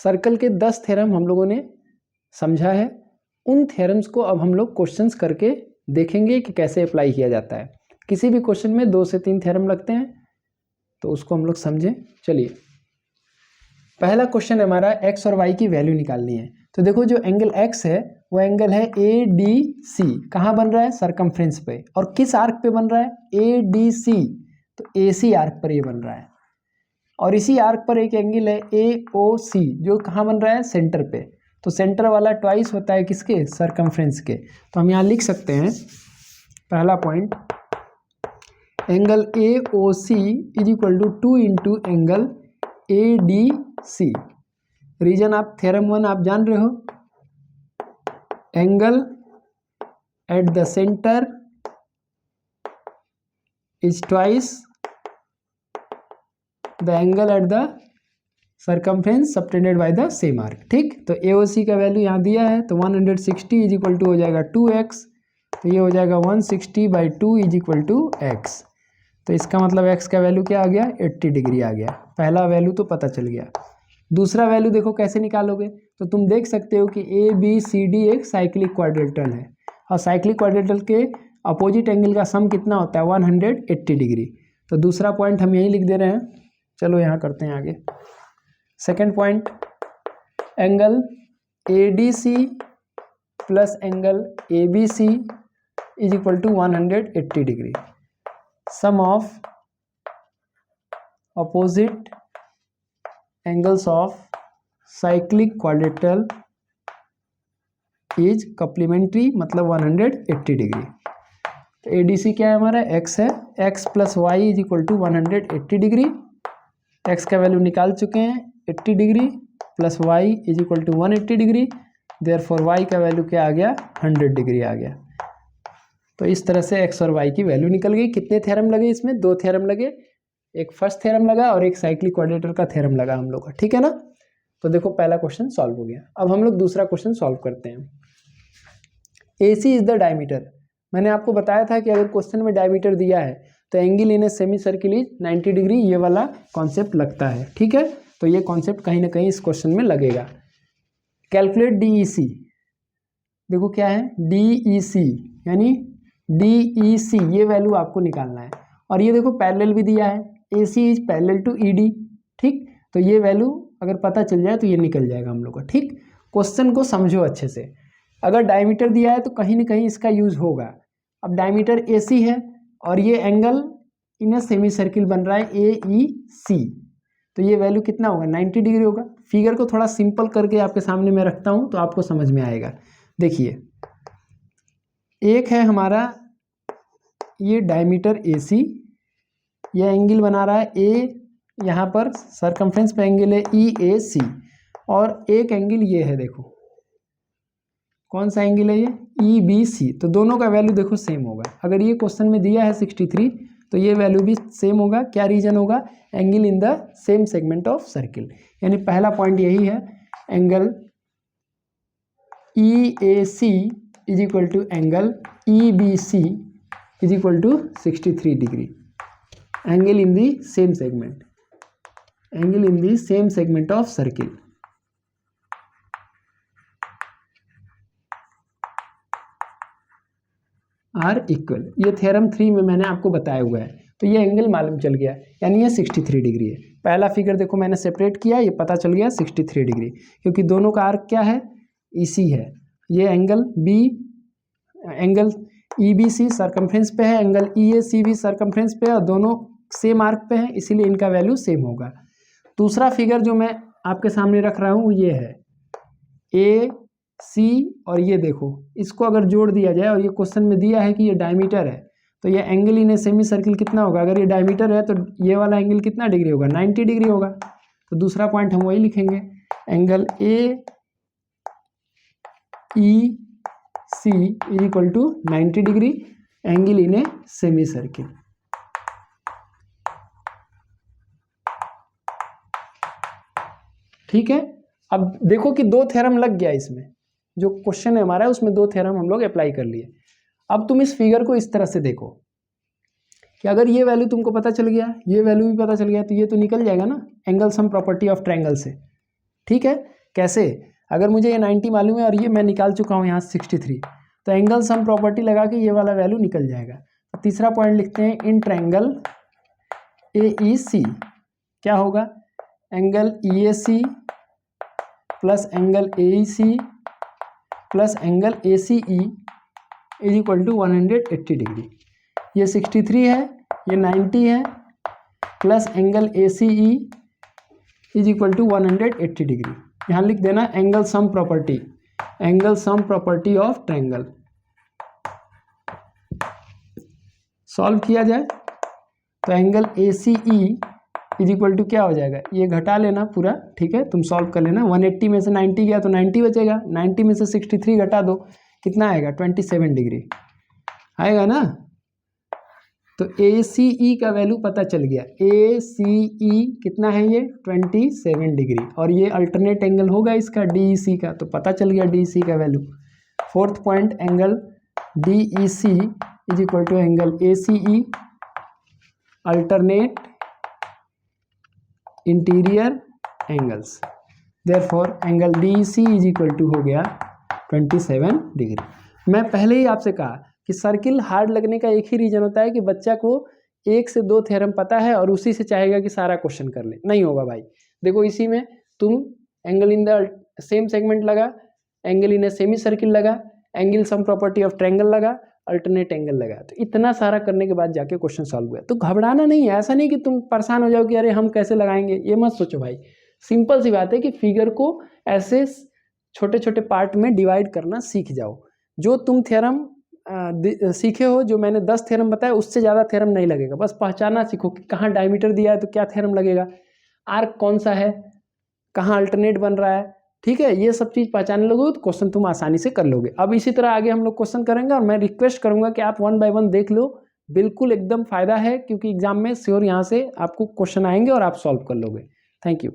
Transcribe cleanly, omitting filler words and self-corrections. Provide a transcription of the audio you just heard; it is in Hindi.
सर्कल के 10 थ्योरम हम लोगों ने समझा है। उन थ्योरम्स को अब हम लोग क्वेश्चंस करके देखेंगे कि कैसे अप्लाई किया जाता है। किसी भी क्वेश्चन में 2 से 3 थ्योरम लगते हैं, तो उसको हम लोग समझें। चलिए, पहला क्वेश्चन हमारा एक्स और वाई की वैल्यू निकालनी है। तो देखो, जो एंगल एक्स है वो एंगल है ADC। कहाँ बन रहा है? सरकमफ्रेंस पे। और किस आर्क पे बन रहा है? ADC। तो AC आर्क पर ये बन रहा है। और इसी आर्क पर एक एंगल है AOC, जो कहाँ बन रहा है? सेंटर पे। तो सेंटर वाला ट्वाइस होता है किसके? सरकमफ्रेंस के। तो हम यहाँ लिख सकते हैं पहला point, angle AOC is equal to 2 into angle ADC। Reason आप थ्योरम 1 आप जान रहे हो, angle at the centre is twice the angle at the circumference subtended by the same arc. ठीक, तो AOC का वैल्यू यहाँ दिया है, तो 160 इज इक्वल टू हो जाएगा 2x। तो ये हो जाएगा 160/2 इज इक्वल टू x। तो इसका मतलब x का वैल्यू क्या आ गया? 80 डिग्री आ गया। पहला वैल्यू तो पता चल गया। दूसरा वैल्यू देखो कैसे निकालोगे। तो तुम देख सकते हो कि ABCD एक साइक्लिक क्वाड्रेटल है, और साइक्लिक क्वाड्रेटल के अपोजिट एंगल का सम कितना होता है? 180 डिग्री। तो दूसरा पॉइंट हम यही लिख दे रहे हैं। चलो यहाँ करते हैं आगे। Second point, angle ADC plus angle ABC is equal to 180 degree. Sum of opposite angles of cyclic quadrilateral is complementary, मतलब 180 डिग्री। तो ADC क्या है हमारा? x है। x plus y is equal to 180 degree. x का वैल्यू निकाल चुके हैं, 80 degree plus y is equal to 180 degree. Therefore y का वैल्यू क्या आ गया? 100 डिग्री आ गया। तो इस तरह से x और y की वैल्यू निकल गई। कितने थ्योरम लगे इसमें? 2 थ्योरम लगे। एक फर्स्ट थ्योरम लगा और एक साइक्लिक क्वाड्रेटर का थ्योरम लगा हम लोग का। ठीक है ना? तो देखो, पहला क्वेश्चन सॉल्व हो गया। अब हम लोग दूसरा क्वेश्चन सॉल्व करते हैं। AC is the diameter. मैंने आपको बताया था कि अगर क्वेश्चन में डायमीटर दिया है तो angle in a semi circle is 90 degree, ये वाला कॉन्सेप्ट लगता है। ठीक है, तो ये कॉन्सेप्ट कहीं ना कहीं इस क्वेश्चन में लगेगा। Calculate DEC। देखो क्या है? DEC यानी DEC, ये वैल्यू आपको निकालना है। और ये देखो पैरेलल भी दिया है, AC is parallel to ED। ठीक, तो ये वैल्यू अगर पता चल जाए तो ये निकल जाएगा हम लोग का। ठीक, क्वेश्चन को समझो अच्छे से। अगर डायमीटर दिया है तो कहीं ना कहीं इसका यूज होगा। अब डायमीटर AC है और ये एंगल इन सेमी सर्किल बन रहा है AEC, तो ये वैल्यू कितना होगा? 90 डिग्री होगा। फिगर को थोड़ा सिंपल करके आपके सामने मैं रखता हूं तो आपको समझ में आएगा। देखिए, एक है हमारा ये डायमीटर AC, ये एंगल बना रहा है A, यहाँ पर सरकमफ्रेंस पे एंगल है EAC, और एक एंगल ये है, देखो कौन सा एंगल है ये? EBC। तो दोनों का वैल्यू देखो सेम होगा। अगर ये क्वेश्चन में दिया है 63, तो ये वैल्यू भी सेम होगा। क्या रीजन होगा? Angle in the same segment of circle. यानी पहला पॉइंट यही है, angle EAC is equal to angle EBC is equal to 63 degree. Angle in the same segment, angle in the same segment of circle. Are equal, ये थ्योरम 3 में मैंने आपको बताया हुआ है। तो ये एंगल मालूम चल गया, यानी ये 63 डिग्री है। पहला फिगर देखो मैंने सेपरेट किया, ये पता चल गया 63 डिग्री, क्योंकि दोनों का आर्क क्या है? EC है। ये angle B, angle EBC circumference पे है, एंगल EAC भी सरकमफ्रेंस पे है, और दोनों सेम आर्क पे हैं, इसीलिए इनका वैल्यू सेम होगा। दूसरा फिगर जो मैं आपके सामने रख रहा हूँ ये है AC, और ये देखो इसको अगर जोड़ दिया जाए, और ये क्वेश्चन में दिया है कि ये डायमीटर है, तो ये angle in a semi circle कितना होगा? अगर ये डायमीटर है तो ये वाला एंगल कितना डिग्री होगा? 90 डिग्री होगा। तो दूसरा पॉइंट हम वही लिखेंगे, angle AEC is equal to 90 degree, angle in a semi circle. ठीक है, अब देखो कि 2 थ्योरम लग गया इसमें। जो क्वेश्चन है हमारा उसमें 2 थ्योरम हम लोग अप्लाई कर लिए। अब तुम इस फिगर को इस तरह से देखो कि अगर ये वैल्यू तुमको पता चल गया, ये वैल्यू भी पता चल गया, तो ये तो निकल जाएगा ना angle sum property of triangle से। ठीक है, कैसे? अगर मुझे ये 90 मालूम है और ये मैं निकाल चुका हूँ यहाँ 63, तो एंगल सम प्रॉपर्टी लगा के ये वाला वैल्यू निकल जाएगा। तो तीसरा पॉइंट लिखते हैं, इन ट्रायंगल AEC क्या होगा, angle EAC plus angle AEC plus angle ACE is equal to 180 degree. ये 63 है, ये 90 है, plus angle ACE is equal to 180 degree. यहाँ लिख देना angle sum property, angle sum property of triangle. Solve किया जाए तो angle ACE is equal to क्या हो जाएगा, ये घटा लेना पूरा, ठीक है, तुम सॉल्व कर लेना। 180 में से 90 गया तो 90 बचेगा, 90 में से 63 घटा दो, कितना आएगा, 27 डिग्री आएगा ना। तो ACE का वैल्यू पता चल गया, ACE कितना है, ये 27 डिग्री, और ये अल्टरनेट एंगल होगा इसका DEC का, तो पता चल गया DEC का value. Fourth point, angle DEC is equal to angle ACE alternate interior angles, therefore angle DEC is equal to हो गया 27 डिग्री। मैं पहले ही आपसे कहा कि सर्किल हार्ड लगने का एक ही रीजन होता है कि बच्चा को 1 से 2 थ्योरम पता है और उसी से चाहेगा कि सारा क्वेश्चन कर ले, नहीं होगा भाई। देखो इसी में तुम angle in the same segment लगा, angle in a semi circle लगा, angle sum property of triangle लगा, अल्टरनेट एंगल लगा, तो इतना सारा करने के बाद जाके क्वेश्चन सॉल्व हुआ। तो घबराना नहीं है, ऐसा नहीं कि तुम परेशान हो जाओ कि अरे हम कैसे लगाएंगे, ये मत सोचो भाई। सिंपल सी बात है कि फिगर को ऐसे छोटे छोटे पार्ट में डिवाइड करना सीख जाओ। जो तुम थ्योरम सीखे हो, जो मैंने 10 थ्योरम बताया, उससे ज़्यादा थ्योरम नहीं लगेगा, बस पहचानना सीखो कि कहाँ डायमीटर दिया है तो क्या थ्योरम लगेगा, आर्क कौन सा है, कहाँ अल्टरनेट बन रहा है, ठीक है, ये सब चीज़ पहचानने लगोगे तो क्वेश्चन तुम आसानी से कर लोगे। अब इसी तरह आगे हम लोग क्वेश्चन करेंगे और मैं रिक्वेस्ट करूंगा कि आप 1 बाय 1 देख लो, बिल्कुल एकदम फायदा है, क्योंकि एग्जाम में श्योर यहाँ से आपको क्वेश्चन आएंगे और आप सॉल्व कर लोगे। Thank you.